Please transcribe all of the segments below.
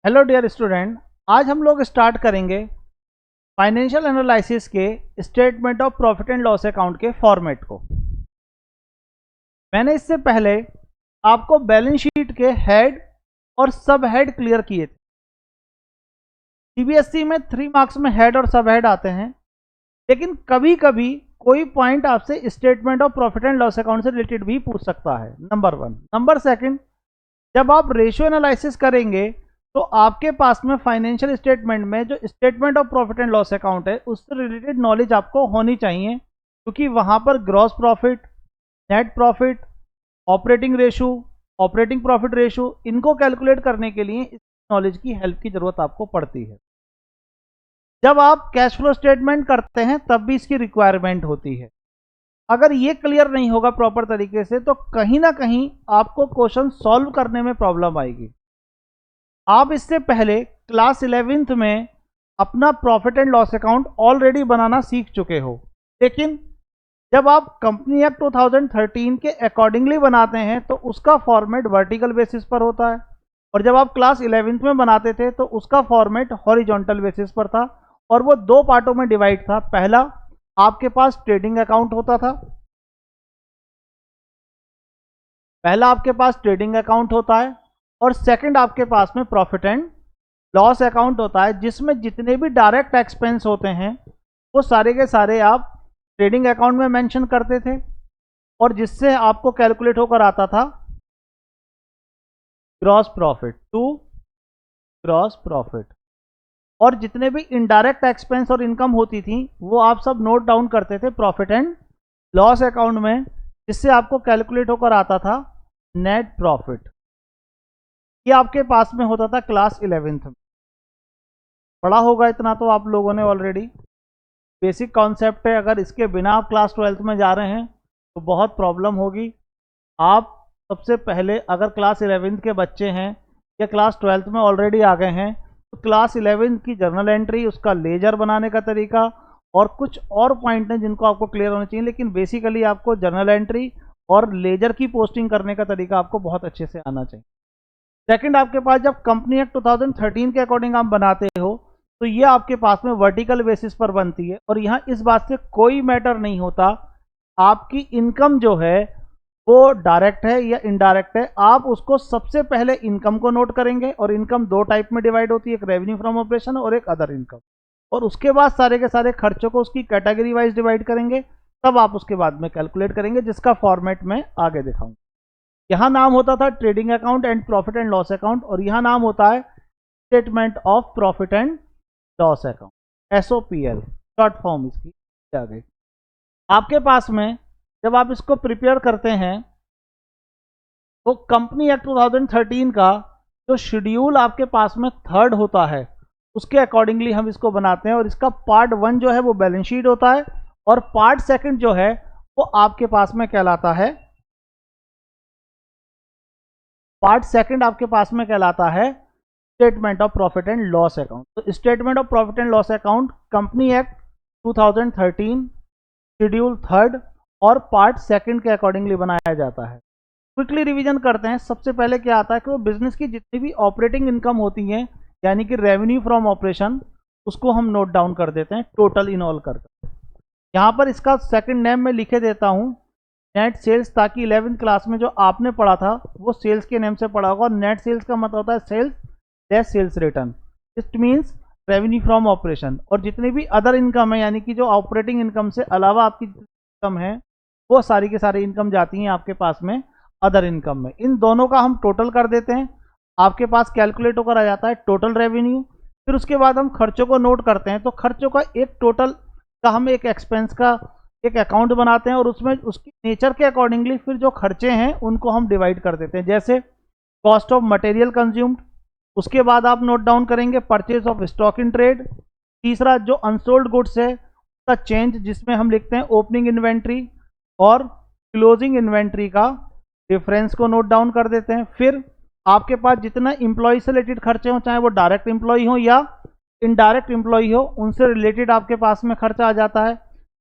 Hello dear student, आज हम लोग स्टार्ट करेंगे फाइनेंशियल एनालिसिस के statement of profit and loss account के फॉर्मेट को। मैंने इससे पहले आपको बैलेंस शीट के हेड और सब हेड क्लियर किए थे। सीबीएसई में 3 मार्क्स में हेड और सब हेड आते हैं, लेकिन कभी कभी कोई पॉइंट आपसे statement of profit and loss account से रिलेटेड भी पूछ सकता है। नंबर 1। नंबर 2, जब आप रेशियो एनालिसिस करेंगे तो आपके पास में फाइनेंशियल स्टेटमेंट में जो statement of profit and loss account है उससे रिलेटेड नॉलेज आपको होनी चाहिए, क्योंकि वहां पर gross profit, net profit, operating ratio, operating profit ratio, इनको कैलकुलेट करने के लिए इस नॉलेज की हेल्प की जरूरत आपको पड़ती है। जब आप कैश फ्लो स्टेटमेंट करते हैं तब भी इसकी रिक्वायरमेंट होती है। अगर ये क्लियर नहीं होगा प्रॉपर तरीके से तो कहीं ना कहीं आपको क्वेश्चन सॉल्व करने में प्रॉब्लम आएगी। आप इससे पहले क्लास 11th में अपना profit and loss account already बनाना सीख चुके हो, लेकिन जब आप कंपनी एक्ट 2013 के अकॉर्डिंगली बनाते हैं तो उसका फॉर्मेट वर्टिकल बेसिस पर होता है, और जब आप क्लास 11th में बनाते थे तो उसका फॉर्मेट हॉरिजॉन्टल बेसिस पर था, और वो 2 पार्टों में डिवाइड था। पहला, आपके पास ट्रेडिंग अकाउंट होता था, होता है, और सेकंड आपके पास में प्रॉफिट एंड लॉस अकाउंट होता है, जिसमें जितने भी डायरेक्ट एक्सपेंस होते हैं वो सारे के सारे आप ट्रेडिंग अकाउंट में मेंशन करते थे, और जिससे आपको कैलकुलेट होकर आता था gross profit to gross profit. और जितने भी इनडायरेक्ट एक्सपेंस और इनकम होती थी वो आप सब नोट डाउन करते थे प्रॉफिट एंड लॉस अकाउंट में, जिससे आपको कैलकुलेट होकर आता था नेट प्रॉफिट। ये आपके पास में होता था क्लास 11th में। पढ़ा होगा इतना तो आप लोगों ने ऑलरेडी, बेसिक कॉन्सेप्ट है। अगर इसके बिना आप क्लास 12th में जा रहे हैं तो बहुत प्रॉब्लम होगी। आप सबसे पहले अगर क्लास 11th के बच्चे हैं या क्लास 12th में ऑलरेडी आ गए हैं तो क्लास 11th की जर्नल एंट्री, उसका लेजर बनाने का तरीका और कुछ और पॉइंट हैं जिनको आपको क्लियर होना चाहिए, लेकिन बेसिकली आपको जर्नल एंट्री और लेजर की पोस्टिंग करने का तरीका आपको बहुत अच्छे से आना चाहिए। सेकंड, आपके पास जब कंपनी एक्ट 2013 के अकॉर्डिंग आप बनाते हो तो ये आपके पास में वर्टिकल बेसिस पर बनती है, और यहाँ इस बात से कोई मैटर नहीं होता आपकी इनकम जो है वो डायरेक्ट है या इनडायरेक्ट है। आप उसको सबसे पहले इनकम को नोट करेंगे, और इनकम 2 टाइप में डिवाइड होती है, एक रेवेन्यू फ्रॉम ऑपरेशन और एक अदर इनकम, और उसके बाद सारे के सारे खर्चों को उसकी कैटेगरी वाइज डिवाइड करेंगे, तब आप उसके बाद में कैलकुलेट करेंगे, जिसका फॉर्मेट मैं आगे दिखाऊंगा। यहां नाम होता था trading account and profit and loss account, और यहां नाम होता है statement of profit and loss account, SOPL short form इसकी आ गई। आपके पास में जब आप इसको प्रिपेयर करते हैं तो कंपनी एक्ट 2013 का जो शेड्यूल आपके पास में 3rd होता है उसके अकॉर्डिंगली हम इसको बनाते हैं, और इसका पार्ट 1 जो है वो बैलेंस शीट होता है, और पार्ट 2 जो है वो आपके पास में कहलाता है statement of profit and loss account. तो statement of profit and loss account company act 2013 schedule 3rd और पार्ट 2 के अकॉर्डिंगली बनाया जाता है। क्विकली रिवीजन करते हैं। सबसे पहले क्या आता है कि वो बिजनेस की जितनी भी ऑपरेटिंग इनकम होती है, यानी कि रेवेन्यू फ्रॉम ऑपरेशन, उसको हम नोट डाउन कर देते हैं टोटल इन ऑल करके। यहाँ पर इसका सेकंड नेम में लिखे देता हूँ नेट सेल्स, ताकि 11th क्लास में जो आपने पढ़ा था वो सेल्स के नेम से पढ़ा होगा। और नेट सेल्स का मतलब होता है sales less sales return, it means revenue from operation. और जितनी भी अदर इनकम है, यानी कि जो ऑपरेटिंग इनकम से अलावा आपकी इनकम है, वो सारी की सारी इनकम जाती हैं आपके पास में अदर इनकम में। इन दोनों का हम टोटल कर देते हैं, आपके पास कैलकुलेट होकर आ जाता है टोटल रेवेन्यू। फिर उसके बाद हम खर्चों को नोट करते हैं, तो खर्चों का एक टोटल का हम एक एक्सपेंस का एक अकाउंट बनाते हैं, और उसमें उसकी नेचर के अकॉर्डिंगली फिर जो खर्चे हैं उनको हम डिवाइड कर देते हैं। जैसे कॉस्ट ऑफ मटेरियल कंज्यूम्ड, उसके बाद आप नोट डाउन करेंगे purchase of stock in trade. तीसरा, जो अनसोल्ड गुड्स है उसका चेंज, जिसमें हम लिखते हैं ओपनिंग इन्वेंट्री और क्लोजिंग इन्वेंट्री का डिफरेंस को नोट डाउन कर देते हैं। फिर आपके पास जितना इंप्लॉय से रिलेटेड खर्चे हो, चाहे वो डायरेक्ट इंप्लॉय हो या इनडायरेक्ट इंप्लॉय हो, उनसे रिलेटेड आपके पास में खर्चा आ जाता है।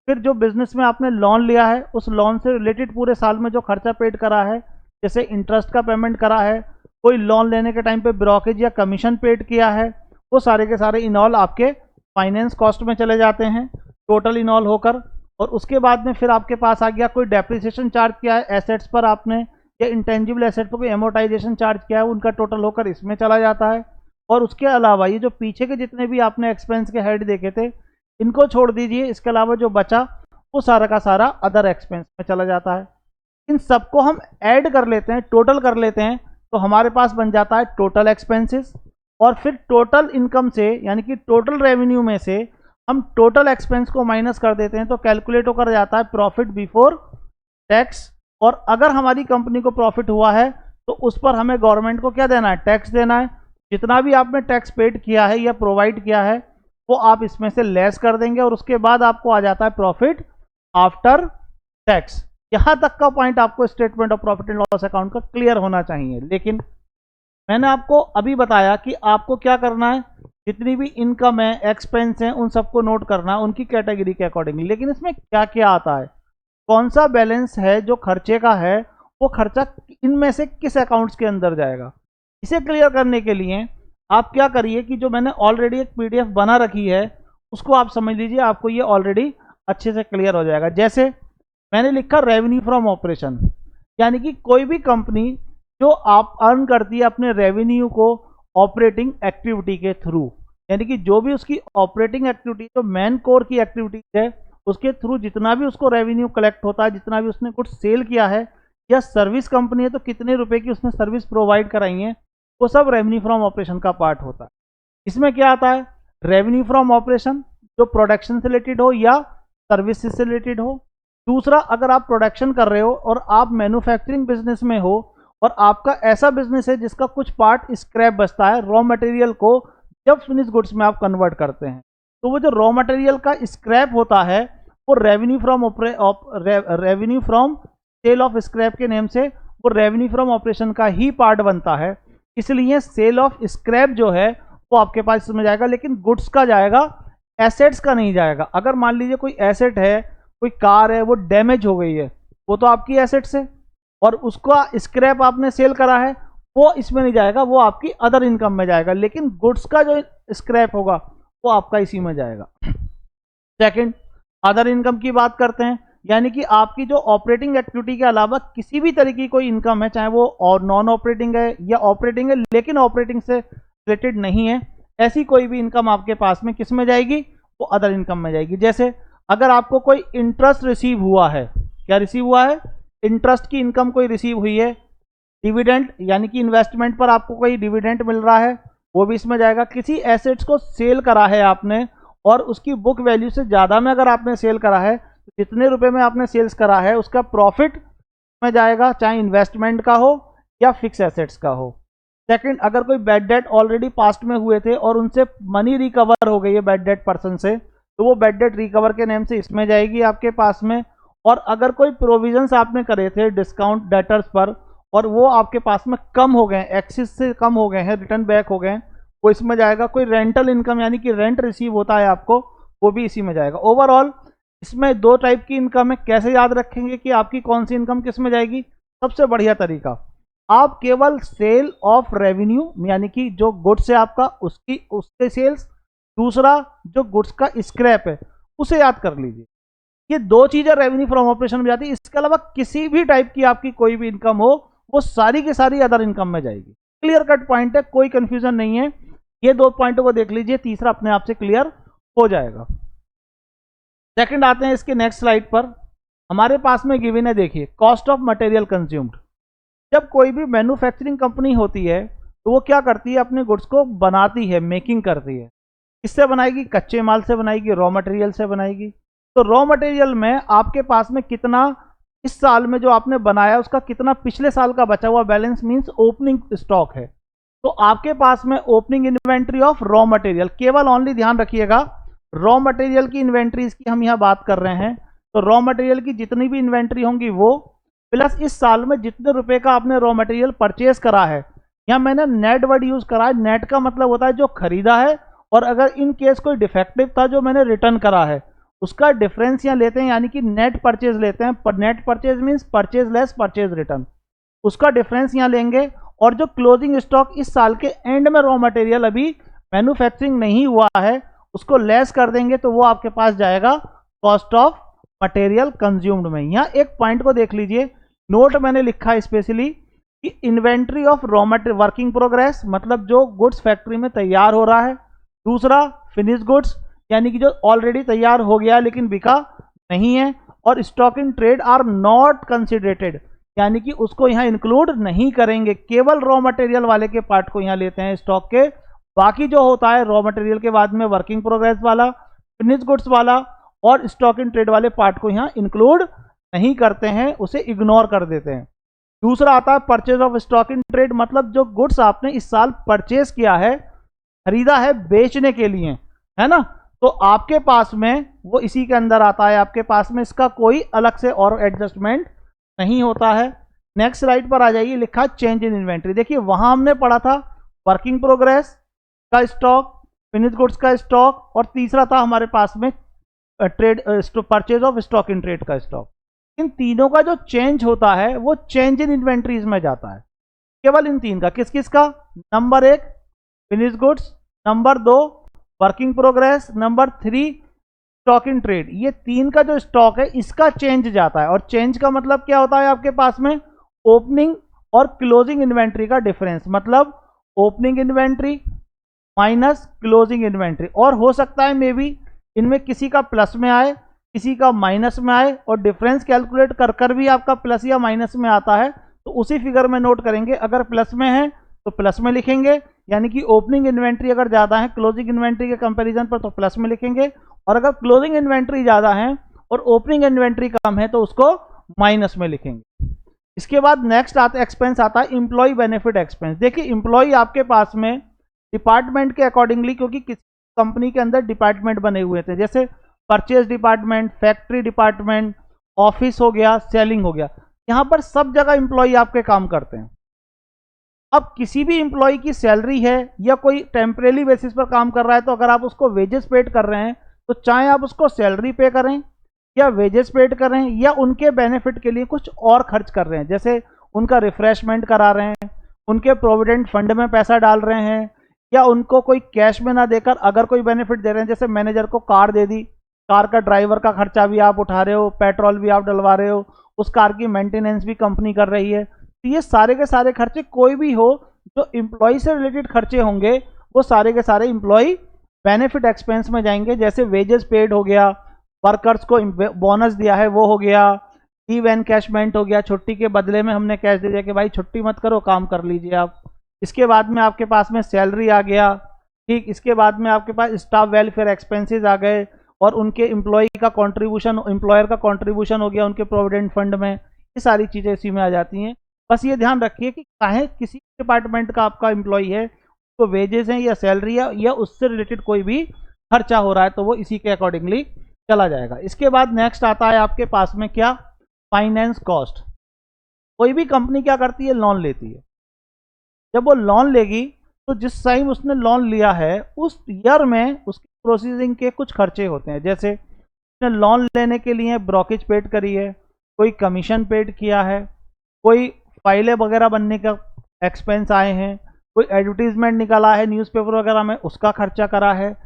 फिर जो बिजनेस में आपने लोन लिया है उस लोन से रिलेटेड पूरे साल में जो खर्चा पेड करा है, जैसे इंटरेस्ट का पेमेंट करा है, कोई लोन लेने के टाइम पे ब्रोकेज या कमीशन पेड किया है, वो सारे के सारे इनऑल आपके फाइनेंस कॉस्ट में चले जाते हैं टोटल इनऑल होकर। और उसके बाद में फिर आपके पास आ गया कोई डेप्रिसिएशन चार्ज किया है एसेट्स पर आपने, या इंटेंजिबल एसेट पर कोई एमोटाइजेशन चार्ज किया है, उनका टोटल होकर इसमें चला जाता है। और उसके अलावा ये जो पीछे के जितने भी आपने एक्सपेंस के हेड देखे थे इनको छोड़ दीजिए, इसके अलावा जो बचा वो सारा का सारा अदर एक्सपेंस में चला जाता है। इन सबको हम ऐड कर लेते हैं, टोटल कर लेते हैं, तो हमारे पास बन जाता है टोटल एक्सपेंसेस। और फिर टोटल इनकम से यानी कि टोटल रेवेन्यू में से हम टोटल एक्सपेंस को माइनस कर देते हैं, तो कैलकुलेट होकर जाता है प्रॉफिट बिफोर टैक्स। और अगर हमारी कंपनी को प्रॉफिट हुआ है तो उस पर हमें गवर्नमेंट को क्या देना है, टैक्स देना है। जितना भी आपने टैक्स पेड किया है या प्रोवाइड किया है वो आप इसमें से लेस कर देंगे, और उसके बाद आपको आ जाता है प्रॉफिट आफ्टर टैक्स। यहां तक का पॉइंट आपको statement of profit and loss account का क्लियर होना चाहिए। लेकिन मैंने आपको अभी बताया कि आपको क्या करना है, जितनी भी इनकम है, एक्सपेंस है, उन सबको नोट करना है उनकी कैटेगरी के अकॉर्डिंग। लेकिन इसमें क्या क्या आता है, कौन सा बैलेंस है जो खर्चे का है, वो खर्चा इनमें से किस अकाउंट्स के अंदर जाएगा, इसे क्लियर करने के लिए आप क्या करिए कि जो मैंने ऑलरेडी एक पीडीएफ बना रखी है उसको आप समझ लीजिए, आपको ये ऑलरेडी अच्छे से क्लियर हो जाएगा। जैसे मैंने लिखा रेवेन्यू फ्रॉम ऑपरेशन, यानी कि कोई भी कंपनी जो आप अर्न करती है अपने रेवेन्यू को ऑपरेटिंग एक्टिविटी के थ्रू, यानी कि जो भी उसकी ऑपरेटिंग एक्टिविटी जो मेन कोर की एक्टिविटीज है उसके थ्रू जितना भी उसको रेवेन्यू कलेक्ट होता है, जितना भी उसने कुछ सेल किया है, या सर्विस कंपनी है तो कितने रुपए की उसने सर्विस प्रोवाइड कराई है, वो सब रेवेन्यू फ्रॉम ऑपरेशन का पार्ट होता है। इसमें क्या आता है, रेवेन्यू फ्रॉम ऑपरेशन जो प्रोडक्शन से रिलेटेड हो या सर्विस से रिलेटेड हो। दूसरा, अगर आप प्रोडक्शन कर रहे हो और आप मैन्युफैक्चरिंग बिजनेस में हो और आपका ऐसा बिजनेस है जिसका कुछ पार्ट स्क्रैप बचता है, रॉ मटेरियल को जब फिनिश गुड्स में आप कन्वर्ट करते हैं, तो वो जो रॉ मटेरियल का स्क्रैप होता है वो revenue from sale of scrap के नेम से वो रेवेन्यू फ्रॉम ऑपरेशन का ही पार्ट बनता है। इसलिए सेल ऑफ स्क्रैप जो है वो आपके पास इसमें जाएगा, लेकिन गुड्स का जाएगा, एसेट्स का नहीं जाएगा। अगर मान लीजिए कोई एसेट है, कोई कार है, वो डैमेज हो गई है, वो तो आपकी एसेट्स है, और उसका स्क्रैप आपने सेल करा है, वो इसमें नहीं जाएगा, वो आपकी अदर इनकम में जाएगा। लेकिन गुड्स का जो स्क्रैप होगा वो आपका इसी में जाएगा। सेकंड, अदर इनकम की बात करते हैं, यानी कि आपकी जो ऑपरेटिंग एक्टिविटी के अलावा किसी भी तरह की कोई इनकम है, चाहे वो और नॉन ऑपरेटिंग है या ऑपरेटिंग है लेकिन ऑपरेटिंग से रिलेटेड नहीं है, ऐसी कोई भी इनकम आपके पास में किस में जाएगी, वो अदर इनकम में जाएगी। जैसे अगर आपको कोई इंटरेस्ट रिसीव हुआ है, क्या रिसीव हुआ है, इंटरेस्ट की इनकम कोई रिसीव हुई है, डिविडेंड यानी कि इन्वेस्टमेंट पर आपको कोई डिविडेंड मिल रहा है, वो भी इसमें जाएगा। किसी एसेट्स को सेल करा है आपने और उसकी बुक वैल्यू से ज़्यादा में अगर आपने सेल करा है, तो जितने रुपए में आपने सेल्स करा है उसका प्रॉफिट में जाएगा, चाहे इन्वेस्टमेंट का हो या फिक्स एसेट्स का हो। सेकंड, अगर कोई बैड डेट ऑलरेडी पास्ट में हुए थे और उनसे मनी रिकवर हो गई है बैड डेट पर्सन से, तो वो बैड डेट रिकवर के नेम से इसमें जाएगी आपके पास में। और अगर कोई प्रोविजंस आपने करे थे डिस्काउंट डेटर्स पर और वो आपके पास में कम हो गए, एक्सिस से कम हो गए हैं, रिटर्न बैक हो गए, वो इसमें जाएगा। कोई रेंटल इनकम यानी कि रेंट रिसीव होता है आपको, वो भी इसी में जाएगा। ओवरऑल इसमें दो टाइप की इनकम है। कैसे याद रखेंगे कि आपकी कौन सी इनकम किस में जाएगी? सबसे बढ़िया तरीका, आप केवल सेल ऑफ रेवेन्यू यानी कि जो गुड्स है आपका उसके सेल्स, दूसरा जो गुड्स का स्क्रैप है उसे याद कर लीजिए। ये दो चीजें रेवेन्यू फ्रॉम ऑपरेशन में जाती है। इसके अलावा किसी भी टाइप की आपकी कोई भी इनकम हो वो सारी की सारी अदर इनकम में जाएगी। क्लियर कट पॉइंट है, कोई कंफ्यूजन नहीं है। ये दो पॉइंटों को देख लीजिए, तीसरा अपने आप से क्लियर हो जाएगा। सेकंड आते हैं इसके नेक्स्ट स्लाइड पर। हमारे पास में गिवन है, देखिए, कॉस्ट ऑफ मटेरियल कंज्यूम्ड। जब कोई भी मैन्युफैक्चरिंग कंपनी होती है तो वो क्या करती है, अपने गुड्स को बनाती है, मेकिंग करती है। किससे बनाएगी? कच्चे माल से बनाएगी, रॉ मटेरियल से बनाएगी। तो रॉ मटेरियल में आपके पास में कितना इस साल में जो आपने बनाया उसका कितना पिछले साल का बचा हुआ बैलेंस मींस ओपनिंग स्टॉक है। तो आपके पास में opening inventory of raw material, केवल ओनली ध्यान रखिएगा रॉ मटेरियल की इन्वेंट्रीज की हम यहाँ बात कर रहे हैं। तो रॉ मटेरियल की जितनी भी इन्वेंट्री होंगी वो प्लस इस साल में जितने रुपए का आपने रॉ मटेरियल परचेज करा है। यहाँ मैंने नेट वर्ड यूज करा है। नेट का मतलब होता है जो खरीदा है, और अगर इन केस कोई डिफेक्टिव था जो मैंने रिटर्न करा है उसका डिफरेंस यहाँ लेते हैं, यानी कि नेट परचेज लेते हैं। पर net purchase means purchase less purchase return, उसका डिफरेंस यहाँ लेंगे और जो क्लोजिंग स्टॉक इस साल के एंड में रॉ मटेरियल अभी मैन्युफैक्चरिंग नहीं हुआ है उसको लेस कर देंगे तो वो आपके पास जाएगा कॉस्ट ऑफ मटेरियल कंज्यूम्ड में। यहाँ एक पॉइंट को देख लीजिए, नोट मैंने लिखा है स्पेशली कि inventory of raw material working progress, मतलब जो गुड्स फैक्ट्री में तैयार हो रहा है। दूसरा फिनिश गुड्स, यानी कि जो ऑलरेडी तैयार हो गया लेकिन बिका नहीं है। और stock in trade are not considerated, यानी कि उसको यहाँ इंक्लूड नहीं करेंगे, केवल रॉ मटेरियल वाले के पार्ट को यहाँ लेते हैं स्टॉक के। बाकी जो होता है रॉ मटेरियल के बाद में वर्किंग प्रोग्रेस वाला, फिनिश गुड्स वाला और स्टॉक इन ट्रेड वाले पार्ट को यहाँ इंक्लूड नहीं करते हैं, उसे इग्नोर कर देते हैं। दूसरा आता है purchase of stock in trade, मतलब जो गुड्स आपने इस साल परचेज किया है, खरीदा है बेचने के लिए, है ना, तो आपके पास में वो इसी के अंदर आता है, आपके पास में इसका कोई अलग से और एडजस्टमेंट नहीं होता है। नेक्स्ट स्लाइड पर आ जाइए, लिखा चेंज इन इन्वेंट्री। देखिए वहां हमने पढ़ा था वर्किंग प्रोग्रेस का स्टॉक, फिनिश गुड्स का स्टॉक और तीसरा था हमारे पास में trade purchase of stock in trade का स्टॉक। इन तीनों का जो चेंज होता है वो चेंज इन इन्वेंट्रीज में जाता है, केवल इन तीन का। किस किस का? Number 1 finish goods, number 2 working progress, number 3 stock in trade. ये तीन का जो स्टॉक है इसका चेंज जाता है। और चेंज का मतलब क्या होता है आपके पास में? ओपनिंग और क्लोजिंग इन्वेंट्री का डिफरेंस, मतलब opening inventory minus closing inventory. और हो सकता है मे बी इनमें किसी का प्लस में आए, किसी का माइनस में आए, और डिफरेंस कैलकुलेट कर कर भी आपका प्लस या माइनस में आता है तो उसी फिगर में नोट करेंगे। अगर प्लस में है तो प्लस में लिखेंगे, यानी कि ओपनिंग इन्वेंट्री अगर ज़्यादा है क्लोजिंग इन्वेंट्री के कंपैरिजन पर तो प्लस में लिखेंगे, और अगर क्लोजिंग इन्वेंट्री ज़्यादा है और ओपनिंग इन्वेंट्री कम है तो उसको माइनस में लिखेंगे। इसके बाद नेक्स्ट एक्सपेंस आता है एम्प्लॉय बेनिफिट एक्सपेंस। देखिए एम्प्लॉय आपके पास में डिपार्टमेंट के अकॉर्डिंगली, क्योंकि किसी कंपनी के अंदर डिपार्टमेंट बने हुए थे, जैसे purchase department, factory department, office हो गया, सेलिंग हो गया, यहां पर सब जगह एम्प्लॉय आपके काम करते हैं। अब किसी भी एम्प्लॉय की सैलरी है या कोई टेम्परेरी बेसिस पर काम कर रहा है तो अगर आप उसको वेजेस पेड कर रहे हैं तो चाहे आप उसको सैलरी पे करें या वेजेस पेड कर रहे हैं या उनके बेनिफिट के लिए कुछ और खर्च कर रहे हैं, जैसे उनका रिफ्रेशमेंट करा रहे हैं, उनके प्रोविडेंट फंड में पैसा डाल रहे हैं, या उनको कोई कैश में ना देकर अगर कोई बेनिफिट दे रहे हैं, जैसे मैनेजर को कार दे दी, कार का ड्राइवर का खर्चा भी आप उठा रहे हो, पेट्रोल भी आप डलवा रहे हो, उस कार की मेंटेनेंस भी कंपनी कर रही है। तो ये सारे के सारे खर्चे कोई भी हो जो एम्प्लॉय से रिलेटेड खर्चे होंगे वो सारे के सारे एम्प्लॉय बेनिफिट एक्सपेंस में जाएंगे। जैसे वेजेस पेड हो गया, वर्कर्स को बोनस दिया है वो हो गया, लीव एनकैशमेंट हो गया, छुट्टी के बदले में हमने कैश दे दिया कि भाई छुट्टी मत करो काम कर लीजिए आप। इसके बाद में आपके पास में सैलरी आ गया, ठीक। इसके बाद में आपके पास स्टाफ वेलफेयर एक्सपेंसेस आ गए और उनके एम्प्लॉय का कंट्रीब्यूशन, एम्प्लॉयर का कंट्रीब्यूशन हो गया उनके प्रोविडेंट फंड में। ये सारी चीज़ें इसी में आ जाती हैं। बस ये ध्यान रखिए कि चाहे किसी डिपार्टमेंट का आपका एम्प्लॉय है, तो वेजेस हैं या सैलरी है या उससे रिलेटेड कोई भी खर्चा हो रहा है तो वो इसी के अकॉर्डिंगली चला जाएगा। इसके बाद नेक्स्ट आता है आपके पास में क्या? Finance cost. कोई भी कंपनी क्या करती है? लोन लेती है। जब वो लोन लेगी तो जिस टाइम उसने लोन लिया है उस ईयर में उसकी प्रोसेसिंग के कुछ खर्चे होते हैं, जैसे उसने लोन लेने के लिए ब्रोकेज पेड करी है, कोई कमीशन पेड किया है, कोई फाइलें वगैरह बनने का एक्सपेंस आए हैं, कोई एडवर्टीजमेंट निकाला है न्यूज़पेपर वगैरह में उसका खर्चा करा है,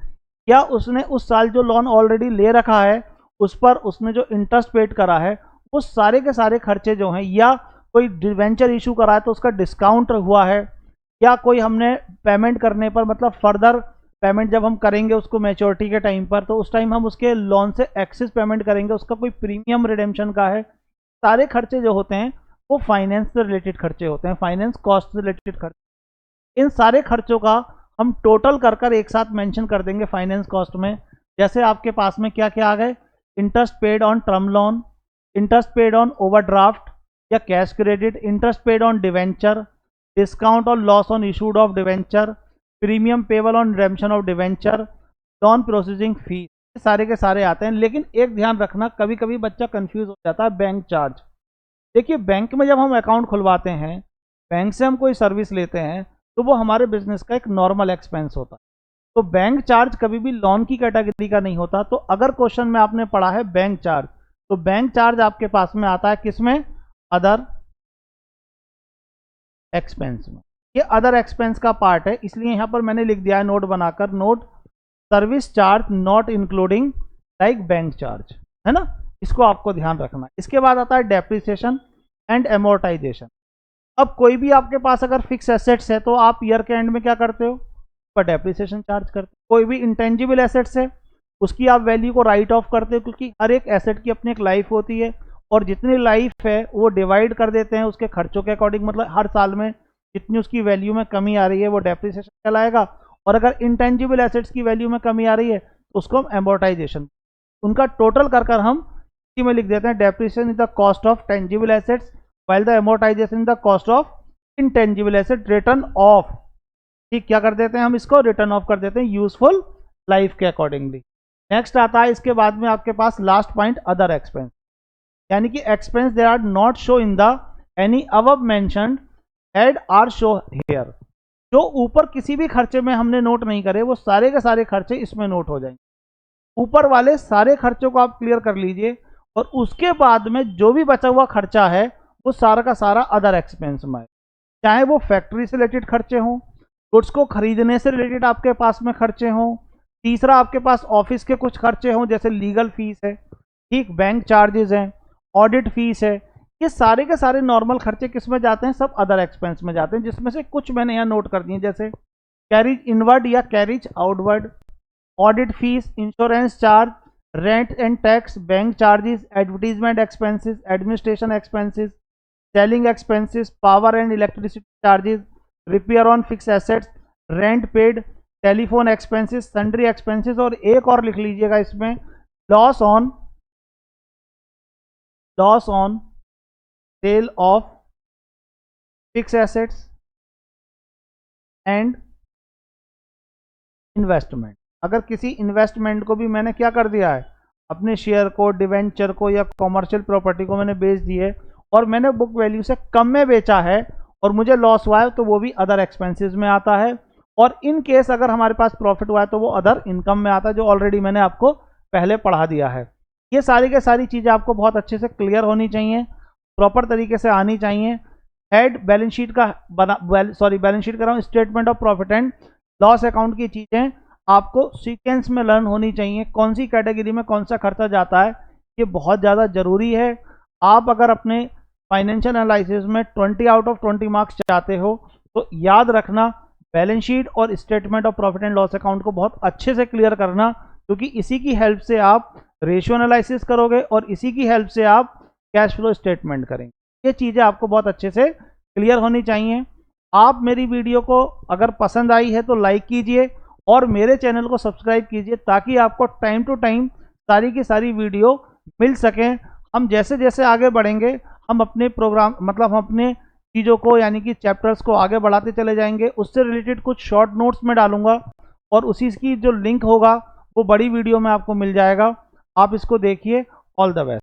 या उसने उस साल जो लोन ऑलरेडी ले रखा है उस पर उसने जो इंटरेस्ट पेड करा है, वो सारे के सारे खर्चे जो हैं, या कोई डिवेंचर इशू करा है तो उसका डिस्काउंट हुआ है, या कोई हमने पेमेंट करने पर, मतलब फर्दर पेमेंट जब हम करेंगे उसको मैच्योरिटी के टाइम पर, तो उस टाइम हम उसके लोन से एक्सेस पेमेंट करेंगे, उसका कोई प्रीमियम रिडेम्पशन का है। सारे खर्चे जो होते हैं वो फाइनेंस से रिलेटेड खर्चे होते हैं, फाइनेंस कॉस्ट से रिलेटेड खर्चे। इन सारे खर्चों का हम टोटल कर कर एक साथ मेंशन कर देंगे फाइनेंस कॉस्ट में। जैसे आपके पास में क्या क्या आ गए? Interest paid on term loan, interest paid on overdraft या cash credit, interest paid on debenture, discount और loss on issued of debenture, premium payable on redemption of debenture, loan processing fees, सारे के सारे आते हैं। लेकिन एक ध्यान रखना, कभी कभी बच्चा कंफ्यूज हो जाता है, बैंक चार्ज। देखिए बैंक में जब हम अकाउंट खुलवाते हैं, बैंक से हम कोई सर्विस लेते हैं तो वो हमारे बिजनेस का एक नॉर्मल एक्सपेंस होता है, तो बैंक चार्ज कभी भी लोन की कैटेगरी का नहीं होता। तो अगर क्वेश्चन में आपने पढ़ा है बैंक चार्ज, तो बैंक चार्ज आपके पास में आता है किसमें? अदर एक्सपेंस में। ये अदर एक्सपेंस का पार्ट है, इसलिए यहाँ पर मैंने लिख दिया है नोट बनाकर, note service charge not including like bank charge, है ना, इसको आपको ध्यान रखना। इसके बाद आता है डेप्रिसिएशन एंड एमोर्टाइजेशन। अब कोई भी आपके पास अगर फिक्स एसेट्स है तो आप ईयर के एंड में क्या करते हो, पर डेप्रिसिएशन चार्ज करते हो। कोई भी इंटेंजिबल एसेट्स है उसकी आप वैल्यू को राइट ऑफ करते हो, क्योंकि हर एक एसेट की अपनी एक लाइफ होती है और जितनी लाइफ है वो डिवाइड कर देते हैं उसके खर्चों के अकॉर्डिंग, मतलब हर साल में जितनी उसकी वैल्यू में कमी आ रही है वो डेप्रिसिएशन कहलाएगा, और अगर इंटेंजिबल एसेट्स की वैल्यू में कमी आ रही है तो उसको हम एमोर्टाइजेशन, उनका टोटल कर हम इसी में लिख देते हैं, depreciation is the cost of tangible assets while the amortisation is the cost of intangible asset return of. ठीक, क्या कर देते हैं हम इसको, रिटर्न ऑफ कर देते हैं यूजफुल लाइफ के अकॉर्डिंगली। नेक्स्ट आता है इसके बाद में आपके पास लास्ट पॉइंट अदर एक्सपेंस, यानी कि expense they are not show in the any above mentioned head are show here. जो ऊपर किसी भी खर्चे में हमने नोट नहीं करे वो सारे के सारे खर्चे इसमें नोट हो जाएंगे। ऊपर वाले सारे खर्चों को आप क्लियर कर लीजिए और उसके बाद में जो भी बचा हुआ खर्चा है वो सारा का सारा अदर एक्सपेंस में है, चाहे वो फैक्ट्री से रिलेटेड खर्चे हों, गुड्स को खरीदने से रिलेटेड आपके पास में खर्चे हों, तीसरा आपके पास ऑफिस के कुछ खर्चे हों जैसे लीगल फीस है, ठीक, बैंक चार्जेस हैं, ऑडिट फीस है, ये सारे के सारे नॉर्मल खर्चे किस में जाते हैं, सब अदर एक्सपेंस में जाते हैं, जिसमें से कुछ मैंने यहाँ नोट कर दिए जैसे कैरिज इनवर्ड या carriage outward, audit fees, insurance charge, rent and tax, bank charges, advertisement expenses, administration expenses, selling expenses, power and electricity charges, repair on fix assets, rent paid, telephone expenses, sundry expenses, और एक और लिख लीजिएगा इसमें loss on sale of fix assets and investment. अगर किसी investment को भी मैंने क्या कर दिया है, अपने शेयर को, डिवेंचर को या कॉमर्शियल प्रॉपर्टी को मैंने बेच दी है और मैंने बुक वैल्यू से कम में बेचा है और मुझे लॉस हुआ है तो वो भी अदर एक्सपेंसेस में आता है, और इन केस अगर हमारे पास प्रॉफिट हुआ है तो वो अदर इनकम में आता है, जो ऑलरेडी मैंने आपको पहले पढ़ा दिया है। ये सारी के सारी चीज़ें आपको बहुत अच्छे से क्लियर होनी चाहिए, प्रॉपर तरीके से आनी चाहिए। हेड बैलेंस शीट का बैलेंस शीट कर रहा हूँ, statement of profit and loss account की चीज़ें आपको सीक्वेंस में लर्न होनी चाहिए, कौन सी कैटेगरी में कौन सा खर्चा जाता है, ये बहुत ज़्यादा ज़रूरी है। आप अगर अपने फाइनेंशियल एनालिसिस में 20 आउट ऑफ 20 मार्क्स चाहते हो तो याद रखना बैलेंस शीट और statement of profit and loss account को बहुत अच्छे से क्लियर करना, क्योंकि इसी की हेल्प से आप रेशियो एनालिसिस करोगे और इसी की हेल्प से आप कैश फ्लो स्टेटमेंट करेंगे। ये चीज़ें आपको बहुत अच्छे से क्लियर होनी चाहिए। आप मेरी वीडियो को अगर पसंद आई है तो लाइक कीजिए और मेरे चैनल को सब्सक्राइब कीजिए ताकि आपको टाइम टू टाइम सारी की सारी वीडियो मिल सकें। हम जैसे जैसे आगे बढ़ेंगे हम अपने प्रोग्राम मतलब हम अपने चीज़ों को यानी कि चैप्टर्स को आगे बढ़ाते चले जाएंगे। उससे रिलेटेड कुछ शॉर्ट नोट्स में डालूंगा और उसी की जो लिंक होगा वो बड़ी वीडियो में आपको मिल जाएगा। आप इसको देखिए। All the best.